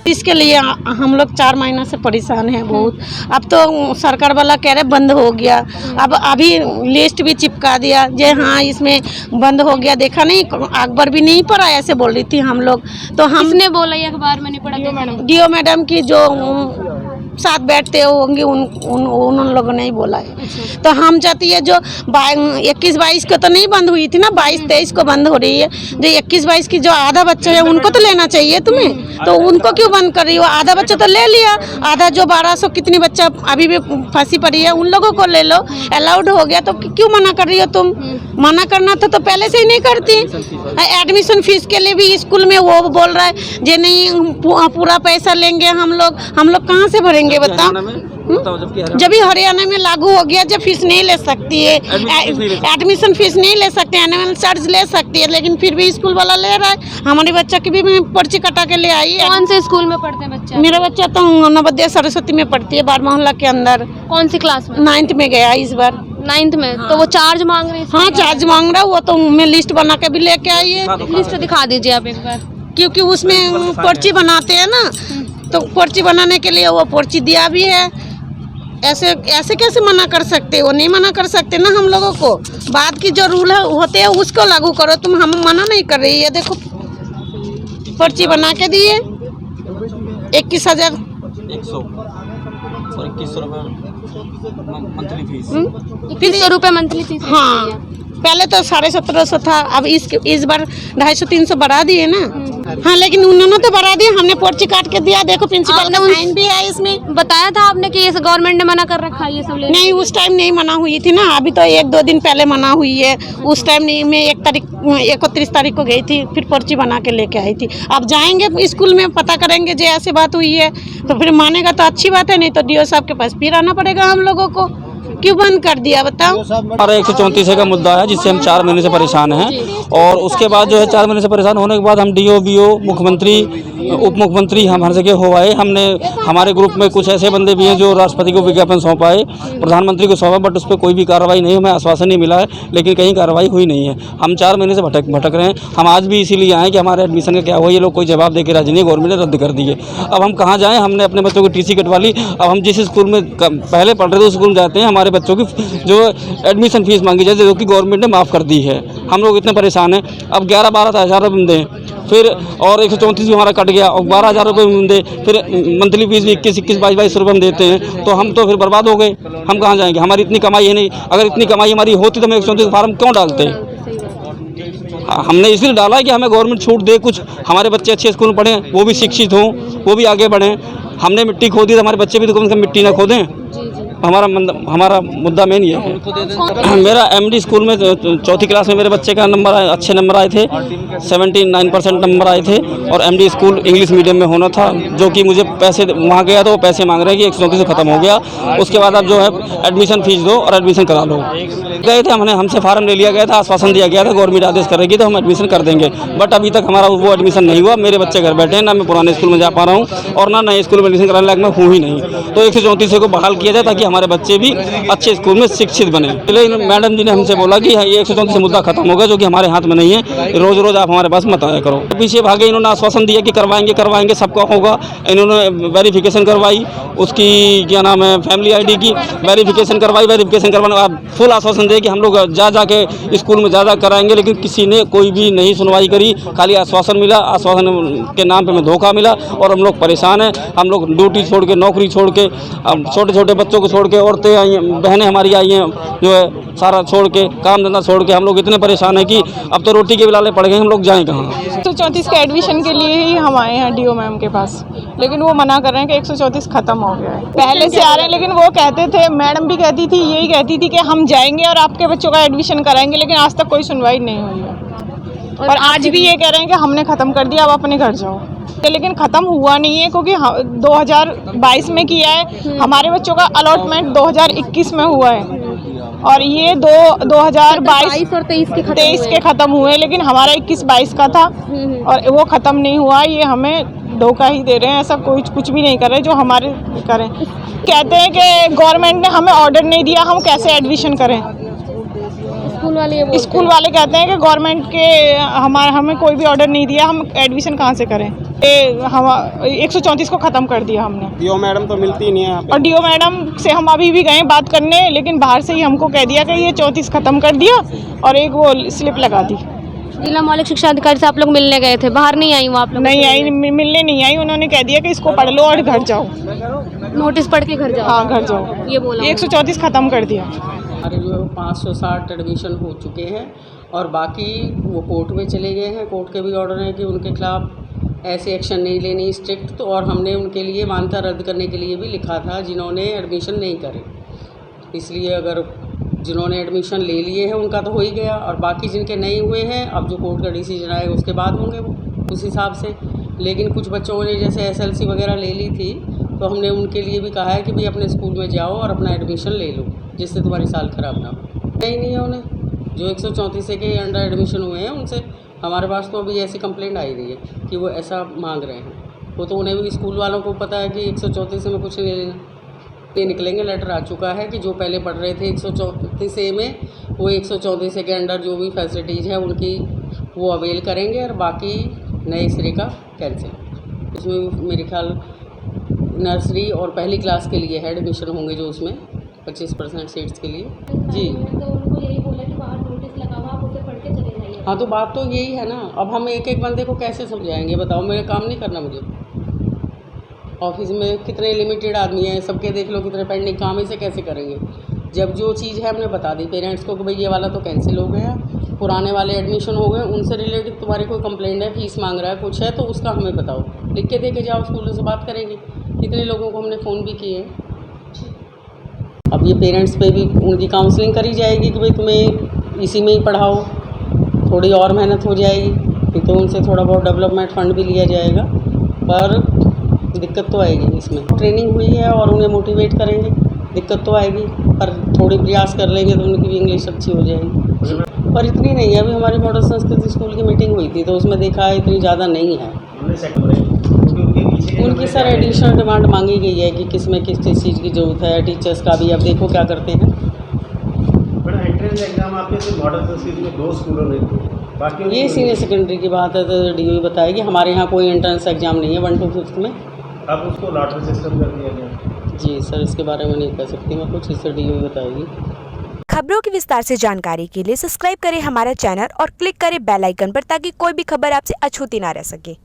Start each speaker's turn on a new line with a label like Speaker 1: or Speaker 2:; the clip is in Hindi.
Speaker 1: इसके लिए हम लोग 4 महीना से परेशान हैं बहुत। अब तो सरकार वाला कह रहे बंद हो गया, अब अभी लिस्ट भी चिपका दिया जे हाँ इसमें बंद हो गया। देखा नहीं, अखबार भी नहीं पढ़ा, ऐसे बोल रही थी हम लोग। तो हमने बोला ये अखबार में नहीं पढ़ा, डीओ मैडम की जो साथ बैठते होंगे उन लोगों ने ही बोला है। तो हम चाहती है जो 21-22 को तो नहीं बंद हुई थी ना, 22-23 को बंद हो रही है। जो 21-22 की जो आधा बच्चा है उनको तो लेना चाहिए तुम्हें, तो उनको क्यों बंद कर रही हो? आधा बच्चा तो ले लिया, आधा जो 1200 कितनी बच्चा अभी भी फंसी पड़ी है उन लोगों को ले लो। अलाउड हो गया तो क्यों मना कर रही हो तुम? मना करना था तो पहले से ही नहीं करती। एडमिशन फीस के लिए भी स्कूल में वो बोल रहा है जे नहीं पूरा पैसा लेंगे हम लोग कहाँ से भरेंगे बताओ? जब भी हरियाणा में लागू हो गया, जब फीस नहीं ले सकती है, एडमिशन फीस नहीं ले सकते, एनुअल चार्ज ले सकती है, लेकिन फिर भी स्कूल वाला ले रहा है। हमारे बच्चा की भी पर्ची कटा के ले आई है।
Speaker 2: कौन से स्कूल में पढ़ते हैं बच्चा?
Speaker 1: मेरा बच्चा तो नवोदय सरस्वती में पढ़ती है, बार मोहल्ला के अंदर।
Speaker 2: कौन सी क्लास में?
Speaker 1: 9th में गया इस बार।
Speaker 2: 9th में? हाँ। तो वो चार्ज मांग रहे हैं?
Speaker 1: हाँ चार्ज मांग रहा है, वो तो मैं लिस्ट बना के भी लेके आई है।
Speaker 2: लिस्ट दिखा दीजिए आप एक बार,
Speaker 1: क्योंकि उसमें पर्ची बनाते हैं ना, तो पर्ची बनाने के लिए वो पर्ची दिया भी है। ऐसे कैसे मना कर सकते हो? नहीं मना कर सकते ना हम लोगों को। बाद की जो रूल है होते हैं उसको लागू करो, तुम हम मना नहीं कर रही है। देखो पर्ची बना के दिए 21,000
Speaker 3: मंथली फीस,
Speaker 2: 2100 रुपये मंथली फीस।
Speaker 1: हाँ पहले तो 1750 था, अब इस बार 250-300 बढ़ा दिए ना। हाँ लेकिन उन्होंने तो बढ़ा दिया, हमने पर्ची काट के दिया। देखो प्रिंसिपल का साइन भी है इसमें।
Speaker 2: बताया था आपने कि ये गवर्नमेंट ने मना कर रखा है ये सब लेने?
Speaker 1: नहीं उस टाइम नहीं मना हुई थी ना, अभी तो 1-2 दिन पहले मना हुई है। उस टाइम नहीं, मैं 31 तारीख को गई थी, फिर पर्ची बना के लेके आई थी। अब जाएंगे स्कूल में, पता करेंगे जो ऐसे बात हुई है तो फिर मानेगा तो अच्छी बात है, नहीं तो डीओ साहब के पास फिर आना पड़ेगा हम लोगों को। क्यों बंद कर दिया बताओ?
Speaker 3: हमारा 134 का मुद्दा है जिससे हम 4 महीने से परेशान हैं। और उसके बाद जो है 4 महीने से परेशान होने के बाद हम डीओ बीओ मुख्यमंत्री उप मुख्यमंत्री हम हर जगह हो आए। हमने हमारे ग्रुप में कुछ ऐसे बंदे भी हैं जो राष्ट्रपति को विज्ञापन सौंपा है, प्रधानमंत्री को सौंपा, बट उस पर कोई भी कार्रवाई नहीं, हमें आश्वासन नहीं मिला है, लेकिन कहीं कार्रवाई हुई नहीं है। हम 4 महीने से भटक रहे हैं। हम आज भी इसीलिए आए कि हमारे एडमिशन का क्या हुआ, ये लोग कोई जवाब दे के राजी नहीं, गवर्नमेंट ने रद्द कर दिए। अब हम कहाँ जाएँ? हमने अपने बच्चों की TC कटवा ली। अब हम जिस स्कूल में पहले पढ़ रहे थे उस स्कूल में जाते हैं, हमारे बच्चों की जो एडमिशन फीस मांगी जाती है जो कि गवर्नमेंट ने माफ़ कर दी है। हम लोग इतने परेशान हैं। अब 11-12 हज़ार रुपये दें, फिर और 134 भी हमारा कट गया और 12,000 रुपये दे, फिर मंथली फीस भी 21-22 रुपये हम देते हैं, तो हम तो फिर बर्बाद हो गए। हम कहाँ जाएंगे? हमारी इतनी कमाई है नहीं। अगर इतनी कमाई हमारी होती तो हम 134 फार्म क्यों डालते? हमने इसलिए डाला है कि हमें गवर्नमेंट छूट दे, कुछ हमारे बच्चे अच्छे स्कूल में पढ़ें, वो भी शिक्षित हों, वो भी आगे बढ़ें। हमने मिट्टी खोदी तो हमारे बच्चे भी तो कम से कम मिट्टी ना खोदें। हमारा मुद्दा मेन ये है। मेरा MD स्कूल में 4th क्लास में मेरे बच्चे का नंबर अच्छे नंबर आए थे, 79% नंबर आए थे। और MD स्कूल इंग्लिश मीडियम में होना था, जो कि मुझे पैसे वहाँ गया तो वो पैसे मांग रहे हैं कि 134 से ख़त्म हो गया, उसके बाद आप जो है एडमिशन फीस दो और एडमिशन करा लो। गए थे, हमसे फार्म ले लिया गया था, आश्वासन दिया गया था गवर्नमेंट आदेश करेगी तो हम एडमिशन कर देंगे, बट अभी तक हमारा वो एडमिशन नहीं हुआ। मेरे बच्चे घर बैठे हैं, ना मैं पुराने स्कूल में जा पा रहा हूँ और ना नए स्कूल में एडमिशन कराने लायक मैं हूँ ही नहीं। तो 134 को बहाल किया जाए ताकि हमारे बच्चे भी अच्छे स्कूल में शिक्षित बने। लेकिन मैडम जी ने हमसे बोला कि ये 134 मुद्दा खत्म होगा, जो कि हमारे हाथ में नहीं है। रोज रोज आप हमारे पास मत आया करो। पीछे भागे, इन्होंने आश्वासन दिया कि करवाएंगे सबका होगा। इन्होंने वेरिफिकेशन करवाई, उसकी क्या नाम है फैमिली ID की वेरिफिकेशन करवाने आप फुल आश्वासन दे कि हम लोग जाके स्कूल में ज़्यादा कराएंगे, लेकिन किसी ने कोई भी नहीं सुनवाई करी। खाली आश्वासन मिला, आश्वासन के नाम पे हमें धोखा मिला और हम लोग परेशान हैं। हम लोग ड्यूटी छोड़ के, नौकरी छोड़ के, छोटे छोटे बच्चों को छोड़ के, औरतें आई हैं, बहनें हमारी आई हैं, जो है सारा छोड़ के, काम धंधा छोड़ के हम लोग इतने परेशान हैं कि अब तो रोटी के बिलाले पड़ गए, हम लोग जाएँ कहाँ?
Speaker 4: 134 के एडमिशन के लिए ही हम आए हैं DO मैम के पास, लेकिन वो मना कर रहे हैं कि 134 खत्म हो गया है। पहले से आ रहे हैं, लेकिन वो कहते थे, मैडम भी कहती थी, यही कहती थी कि हम जाएंगे और आपके बच्चों का एडमिशन कराएंगे, लेकिन आज तक कोई सुनवाई नहीं हुई है। और आज भी ये कह रहे हैं कि हमने ख़त्म कर दिया, अब अपने घर जाओ, लेकिन ख़त्म हुआ नहीं है क्योंकि 2022 में किया है। हमारे बच्चों का अलॉटमेंट 2021 में हुआ है और ये 2022 और 23 के ख़त्म हुए, लेकिन हमारा 21-22 का था और वो ख़त्म नहीं हुआ। ये हमें धोखा ही दे रहे हैं, ऐसा कुछ भी नहीं कर रहे जो हमारे करें। कहते हैं कि गवर्नमेंट ने हमें ऑर्डर नहीं दिया, हम कैसे एडमिशन करें?
Speaker 2: स्कूल वाले ये बोलते
Speaker 4: स्कूल वाले कहते हैं कि गवर्नमेंट के हमें कोई भी ऑर्डर नहीं दिया, हम एडमिशन कहाँ से करें। हम 134 को ख़त्म कर दिया हमने।
Speaker 5: डीओ मैडम तो मिलती ही नहीं है यहाँ पे।
Speaker 4: और डीओ मैडम से हम अभी भी गए बात करने, लेकिन बाहर से ही हमको कह दिया कि ये 34 ख़त्म कर दिया और एक वो स्लिप लगा दी।
Speaker 2: जिला मौलिक शिक्षा अधिकारी से आप लोग मिलने गए थे, बाहर नहीं आई वो आप लोग?
Speaker 4: नहीं आई, मिलने नहीं आई। उन्होंने कह दिया कि इसको पढ़ लो और घर जाओ।
Speaker 2: नोटिस पढ़ के घर जाओ।
Speaker 4: हाँ, घर जाओ,
Speaker 2: ये बोला
Speaker 4: 134 ख़त्म कर दिया।
Speaker 6: हमारे जो 560 एडमिशन हो चुके हैं और बाकी वो कोर्ट में चले गए हैं। कोर्ट के भी ऑर्डर हैं कि उनके खिलाफ ऐसे एक्शन नहीं लेनी स्ट्रिक्ट। तो और हमने उनके लिए मान्यता रद्द करने के लिए भी लिखा था जिन्होंने एडमिशन नहीं करे। इसलिए अगर जिन्होंने एडमिशन ले लिए हैं उनका तो हो ही गया, और बाकी जिनके नहीं हुए हैं अब जो कोर्ट का डिसीजन आएगा उसके बाद होंगे वो उस हिसाब से। लेकिन कुछ बच्चों ने जैसे SLC वगैरह ले ली थी, तो हमने उनके लिए भी कहा है कि भाई अपने स्कूल में जाओ और अपना एडमिशन ले लो, जिससे तुम्हारी साल ख़राब ना हो। नहीं है उन्हें जो 134 के अंडर एडमिशन हुए हैं उनसे हमारे पास तो अभी ऐसी कंप्लेंट आई रही है कि वो ऐसा मांग रहे हैं। वो तो उन्हें भी स्कूल वालों को पता है कि 134 में कुछ नहीं लेना। ये निकलेंगे, लेटर आ चुका है कि जो पहले पढ़ रहे थे 134 में वो 134 के अंडर जो भी फैसिलिटीज़ है उनकी वो अवेल करेंगे, और बाकी नए सिरे का कैंसिल। इसमें मेरे ख्याल नर्सरी और पहली क्लास के लिए है एडमिशन होंगे जो उसमें 25% सीट्स के लिए। जी हाँ, तो बात तो यही है ना। अब हम एक एक बंदे को कैसे समझाएंगे बताओ, मेरा काम नहीं करना मुझे। ऑफिस में कितने लिमिटेड आदमी हैं, सबके देख लो कितने पेंडिंग काम, इसे कैसे करेंगे। जब जो चीज़ है हमने बता दी पेरेंट्स को कि भाई ये वाला तो कैंसिल हो गया, पुराने वाले एडमिशन हो गए, उनसे रिलेटेड तुम्हारी कोई कंप्लेंट है, फीस मांग रहा है, कुछ है तो उसका हमें बताओ, लिख के दे के जाओ, स्कूलों से बात करेंगे। कितने लोगों को हमने फ़ोन भी किए हैं। अब ये पेरेंट्स पे भी उनकी काउंसलिंग करी जाएगी कि भाई तुम्हें इसी में ही पढ़ाओ, थोड़ी और मेहनत हो जाएगी, तो उनसे थोड़ा बहुत डेवलपमेंट फ़ंड भी लिया जाएगा, पर दिक्कत तो आएगी। इसमें ट्रेनिंग हुई है और उन्हें मोटिवेट करेंगे, दिक्कत तो आएगी, पर थोड़ी प्रयास कर लेंगे तो उनकी भी इंग्लिश अच्छी हो जाएगी। पर इतनी नहीं है। अभी हमारी मॉडल संस्कृति स्कूल की मीटिंग हुई थी तो उसमें देखा है इतनी ज़्यादा नहीं है। उनकी सर एडिशनल डिमांड मांगी गई है कि किस में किस चीज़ की ज़रूरत है, टीचर्स का भी। अब देखो क्या करते हैं।
Speaker 7: एंट्रेंस एग्जाम आपके सिर्फ मॉडल संस्कृति में 2 स्कूलों में बाकी
Speaker 6: ये सीनियर सेकेंडरी की बात है तो DO बताएगी। हमारे यहाँ कोई एंट्रेंस एग्ज़ाम नहीं है 1 to 5th में।
Speaker 7: अब उसको लॉटरी सिस्टम कर दिया गया।
Speaker 6: जी सर, इसके बारे में नहीं कह सकती मैं कुछ, इसे DO बताएगी।
Speaker 8: खबरों की विस्तार से जानकारी के लिए सब्सक्राइब करें हमारा चैनल और क्लिक करें बेल आइकन पर ताकि कोई भी खबर आपसे अछूती ना रह सके।